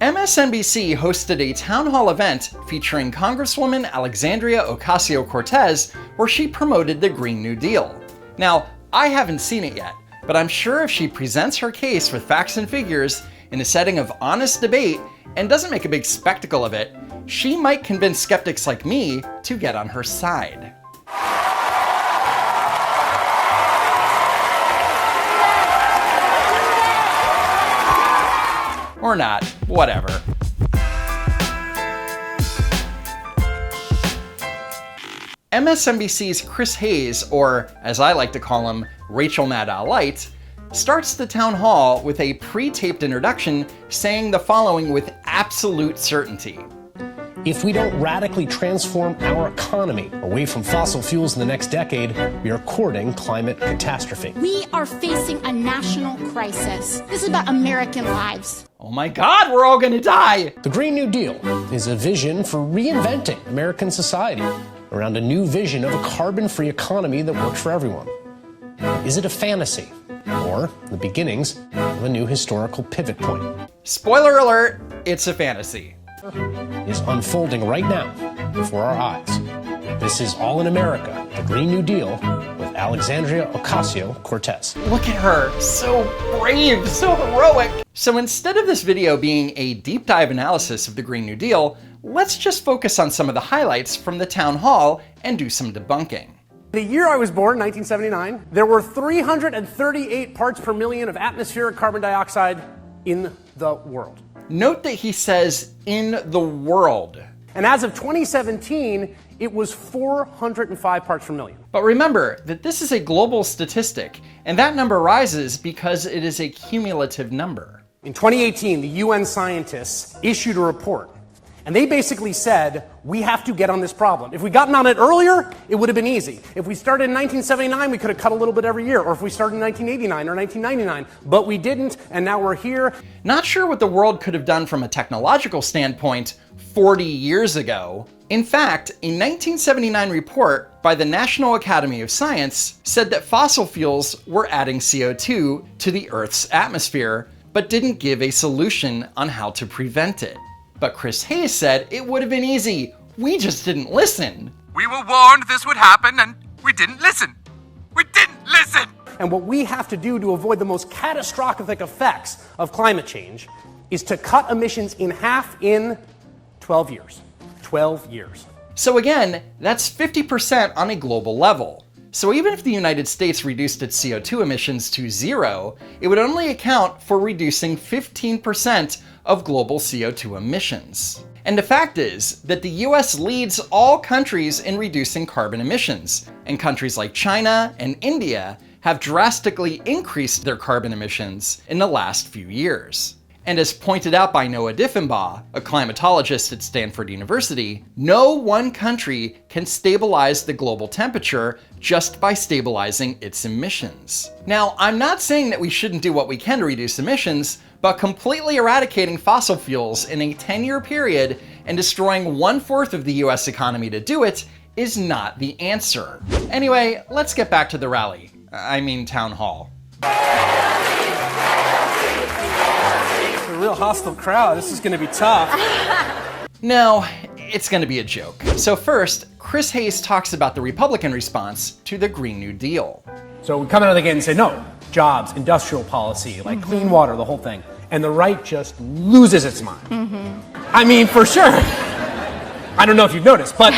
MSNBC hosted a town hall event featuring Congresswoman Alexandria Ocasio-Cortez where she promoted the Green New Deal. Now, I haven't seen it yet, but I'm sure if she presents her case with facts and figures in a setting of honest debate and doesn't make a big spectacle of it, she might convince skeptics like me to get on her side. Or not, whatever. MSNBC's Chris Hayes, or as I like to call him, Rachel Maddow Light, starts the town hall with a pre-taped introduction saying the following with absolute certainty. If we don't radically transform our economy away from fossil fuels in the next decade, we are courting climate catastrophe. We are facing a national crisis. This is about American lives. Oh my God, we're all gonna die! The Green New Deal is a vision for reinventing American society around a new vision of a carbon-free economy that works for everyone. Is it a fantasy, or the beginnings of a new historical pivot point? Spoiler alert, it's a fantasy. Is unfolding right now before our eyes. This is All in America, the Green New Deal with Alexandria Ocasio-Cortez. Look at her, so brave, so heroic. So instead of this video being a deep dive analysis of the Green New Deal, let's just focus on some of the highlights from the town hall and do some debunking. The year I was born, 1979, there were 338 parts per million of atmospheric carbon dioxide in the world. Note that he says in the world. And as of 2017, it was 405 parts per million. But remember that this is a global statistic, and that number rises because it is a cumulative number. In 2018, the UN scientists issued a report, and they basically said, we have to get on this problem. If we'd gotten on it earlier, it would have been easy. If we started in 1979, we could have cut a little bit every year, or if we started in 1989 or 1999, but we didn't, and now we're here. Not sure what the world could have done from a technological standpoint 40 years ago. In fact, a 1979 report by the National Academy of Science said that fossil fuels were adding CO2 to the Earth's atmosphere, but didn't give a solution on how to prevent it. But Chris Hayes said it would have been easy. We just didn't listen. We were warned this would happen and we didn't listen. We didn't listen! And what we have to do to avoid the most catastrophic effects of climate change is to cut emissions in half in 12 years. 12 years. So again, that's 50% on a global level. So even if the United States reduced its CO2 emissions to zero, it would only account for reducing 15% of global CO2 emissions. And the fact is that the US leads all countries in reducing carbon emissions, and countries like China and India have drastically increased their carbon emissions in the last few years. And as pointed out by Noah Diffenbaugh, a climatologist at Stanford University, no one country can stabilize the global temperature just by stabilizing its emissions. Now, I'm not saying that we shouldn't do what we can to reduce emissions, but completely eradicating fossil fuels in a 10-year period and destroying 1/4 of the US economy to do it is not the answer. Anyway, let's get back to the rally. I mean, town hall. A real hostile crowd. This is going to be tough. No, it's going to be a joke. So first, Chris Hayes talks about the Republican response to the Green New Deal. So we come out of the gate and say, no, jobs, industrial policy, like clean water, the whole thing. And the right just loses its mind. I mean, for sure. I don't know if you've noticed, but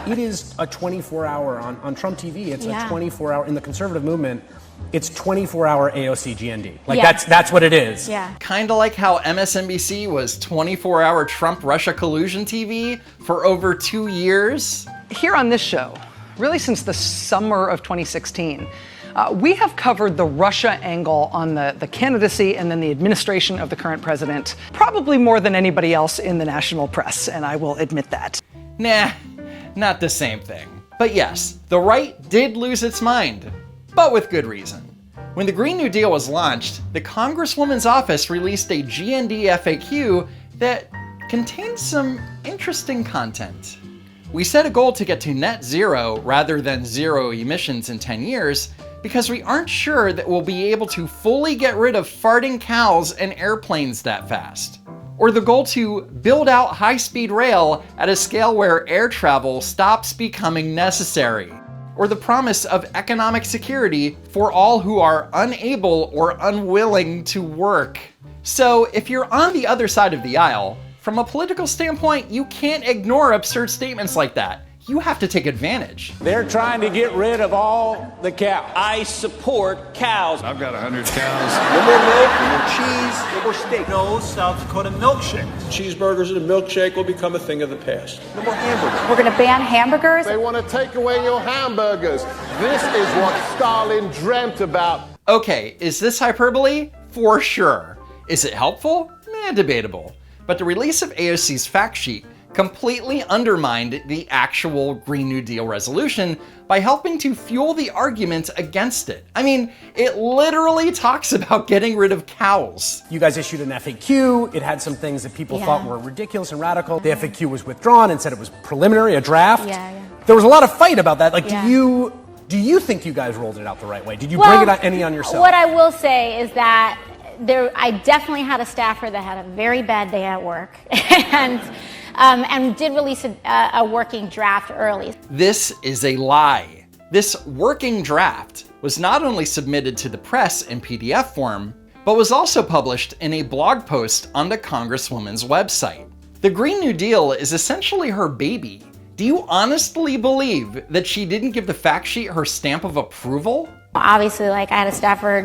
it is a 24-hour on Trump TV. It's a 24-hour in the conservative movement. It's 24-hour AOC GND. Like that's what it is. Yeah. Kind of like how MSNBC was 24-hour Trump-Russia collusion TV for over 2 years. Here on this show, really since the summer of 2016, we have covered the Russia angle on the candidacy and then the administration of the current president, probably more than anybody else in the national press, and I will admit that. Nah, not the same thing. But yes, the right did lose its mind, but with good reason. When the Green New Deal was launched, the Congresswoman's office released a GND FAQ that contained some interesting content. We set a goal to get to net zero rather than zero emissions in 10 years because we aren't sure that we'll be able to fully get rid of farting cows and airplanes that fast. Or the goal to build out high-speed rail at a scale where air travel stops becoming necessary. Or the promise of economic security for all who are unable or unwilling to work. So if you're on the other side of the aisle, from a political standpoint, you can't ignore absurd statements like that. You have to take advantage. They're trying to get rid of all the cows. I support cows. I've got 100 cows. No more milk, no more cheese, no more steak. No South Dakota milkshake. Cheeseburgers and a milkshake will become a thing of the past. No more hamburgers. We're going to ban hamburgers. They want to take away your hamburgers. This is what Stalin dreamt about. Okay, is this hyperbole? For sure. Is it helpful? Debatable. But the release of AOC's fact sheet completely undermined the actual Green New Deal resolution by helping to fuel the argument against it. I mean, it literally talks about getting rid of cows. You guys issued an FAQ. It had some things that people thought were ridiculous and radical. The FAQ was withdrawn and said it was preliminary, a draft. There was a lot of fight about that. Like, do you think you guys rolled it out the right way? Did you bring it on any on yourself? What I will say is that I definitely had a staffer that had a very bad day at work and did release a working draft early. This is a lie. This working draft was not only submitted to the press in PDF form, but was also published in a blog post on the Congresswoman's website. The Green New Deal is essentially her baby. Do you honestly believe that she didn't give the fact sheet her stamp of approval? Obviously, like, I had a staffer,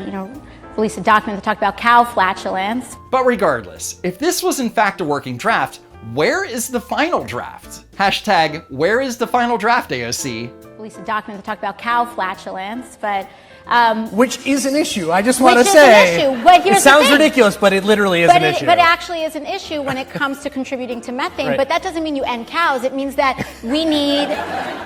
release a document that talked about cow flatulence. But regardless, if this was in fact a working draft, where is the final draft? Hashtag, where is the final draft, AOC? Release a document that talked about cow flatulence, but... which is an issue, I just want to say. An issue, but here's it sounds the thing. ridiculous, but it literally is an issue. But it actually is an issue when it comes to contributing to methane, but that doesn't mean you end cows. It means that we need...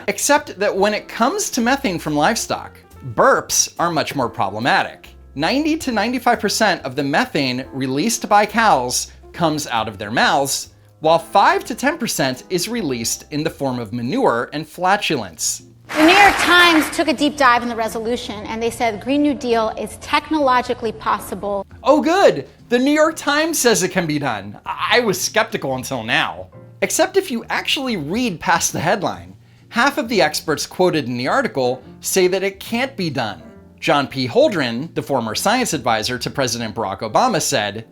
Except that when it comes to methane from livestock, burps are much more problematic. 90 to 95% of the methane released by cows comes out of their mouths, while 5 to 10% is released in the form of manure and flatulence. The New York Times took a deep dive in the resolution, and they said the Green New Deal is technologically possible. Oh good! The New York Times says it can be done. I was skeptical until now. Except if you actually read past the headline, half of the experts quoted in the article say that it can't be done. John P. Holdren, the former science advisor to President Barack Obama, said,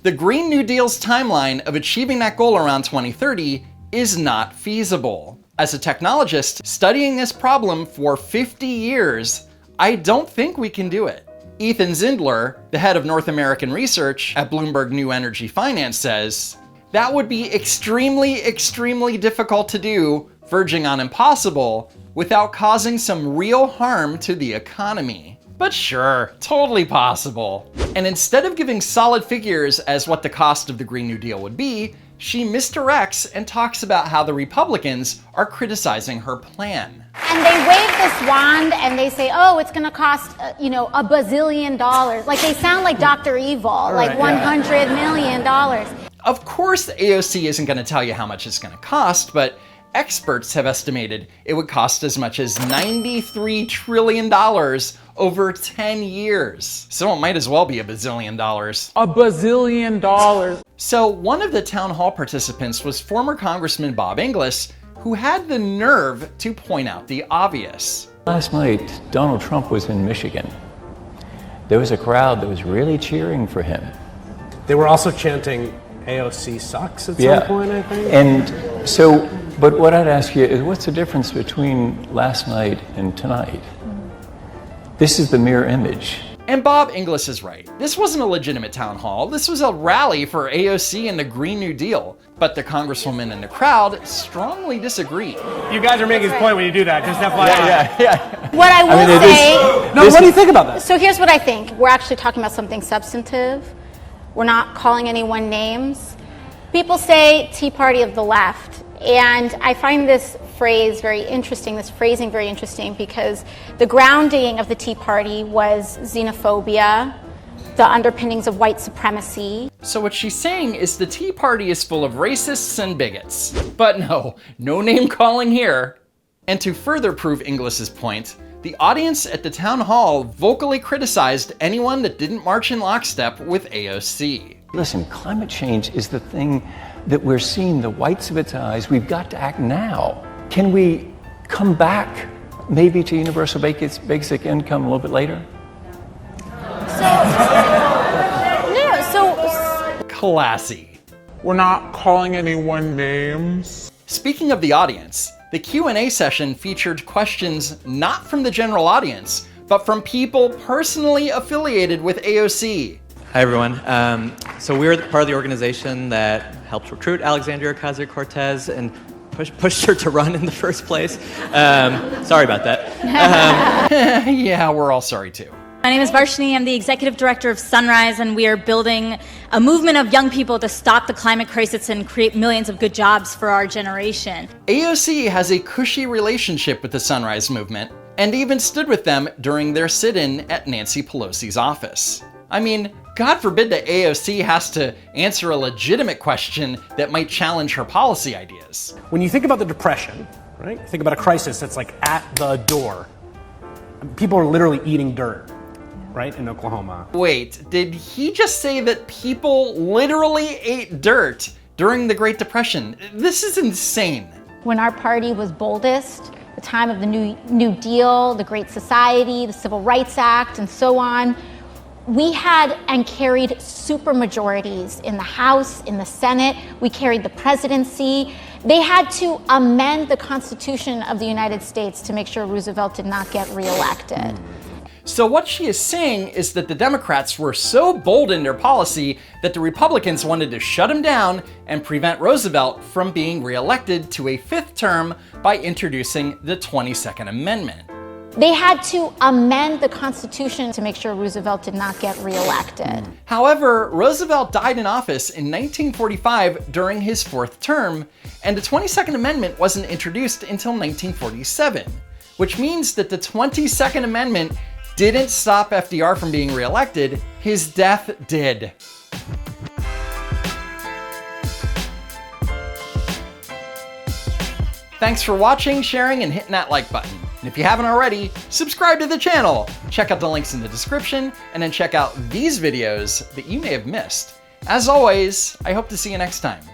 "The Green New Deal's timeline of achieving that goal around 2030 is not feasible. As a technologist studying this problem for 50 years, I don't think we can do it." Ethan Zindler, the head of North American research at Bloomberg New Energy Finance, says, "That would be extremely, extremely difficult to do, verging on impossible, without causing some real harm to the economy." But sure, totally possible. And instead of giving solid figures as what the cost of the Green New Deal would be, she misdirects and talks about how the Republicans are criticizing her plan. And they wave this wand and they say, oh, it's gonna cost, $1 bazillion. Like, they sound like Dr. Evil, like $100 million. Of course, the AOC isn't gonna tell you how much it's gonna cost, but experts have estimated it would cost as much as $93 trillion over 10 years. So it might as well be $1 bazillion. $1 bazillion. So one of the town hall participants was former Congressman Bob Inglis, who had the nerve to point out the obvious. Last night, Donald Trump was in Michigan. There was a crowd that was really cheering for him. They were also chanting AOC sucks at some point, I think. And so, but what I'd ask you is, what's the difference between last night and tonight? This is the mirror image. And Bob Inglis is right. This wasn't a legitimate town hall. This was a rally for AOC and the Green New Deal. But the Congresswoman and the crowd strongly disagree. You guys are making his point when you do that, just FYI. Yeah. What I will say... what do you think about that? So here's what I think. We're actually talking about something substantive. We're not calling anyone names. People say Tea Party of the left. And I find this phrase very interesting, this phrasing very interesting, because the grounding of the Tea Party was xenophobia, the underpinnings of white supremacy. So what she's saying is the Tea Party is full of racists and bigots. But no name calling here. And to further prove Inglis's point, the audience at the town hall vocally criticized anyone that didn't march in lockstep with AOC. Listen, climate change is the thing that we're seeing the whites of its eyes. We've got to act now. Can we come back maybe to universal basic income a little bit later? Classy. We're not calling anyone names. Speaking of the audience, the Q&A session featured questions not from the general audience, but from people personally affiliated with AOC. Hi everyone. So we're part of the organization that helped recruit Alexandria Ocasio-Cortez and pushed her to run in the first place. Sorry about that. Yeah, we're all sorry too. My name is Varshini. I'm the executive director of Sunrise, and we are building a movement of young people to stop the climate crisis and create millions of good jobs for our generation. AOC has a cushy relationship with the Sunrise movement, and even stood with them during their sit-in at Nancy Pelosi's office. I mean, God forbid that AOC has to answer a legitimate question that might challenge her policy ideas. When you think about the Depression, right? Think about a crisis that's like at the door. People are literally eating dirt, right, in Oklahoma. Wait, did he just say that people literally ate dirt during the Great Depression? This is insane. When our party was boldest, the time of the New Deal, the Great Society, the Civil Rights Act, and so on, we had and carried supermajorities in the House, in the Senate. We carried the presidency. They had to amend the Constitution of the United States to make sure Roosevelt did not get reelected. So what she is saying is that the Democrats were so bold in their policy that the Republicans wanted to shut him down and prevent Roosevelt from being reelected to a 5th term by introducing the 22nd Amendment. They had to amend the Constitution to make sure Roosevelt did not get reelected. However, Roosevelt died in office in 1945 during his 4th term, and the 22nd Amendment wasn't introduced until 1947, which means that the 22nd Amendment didn't stop FDR from being reelected, his death did. Thanks for watching, sharing, and hitting that like button. And if you haven't already, subscribe to the channel. Check out the links in the description, and then check out these videos that you may have missed. As always, I hope to see you next time.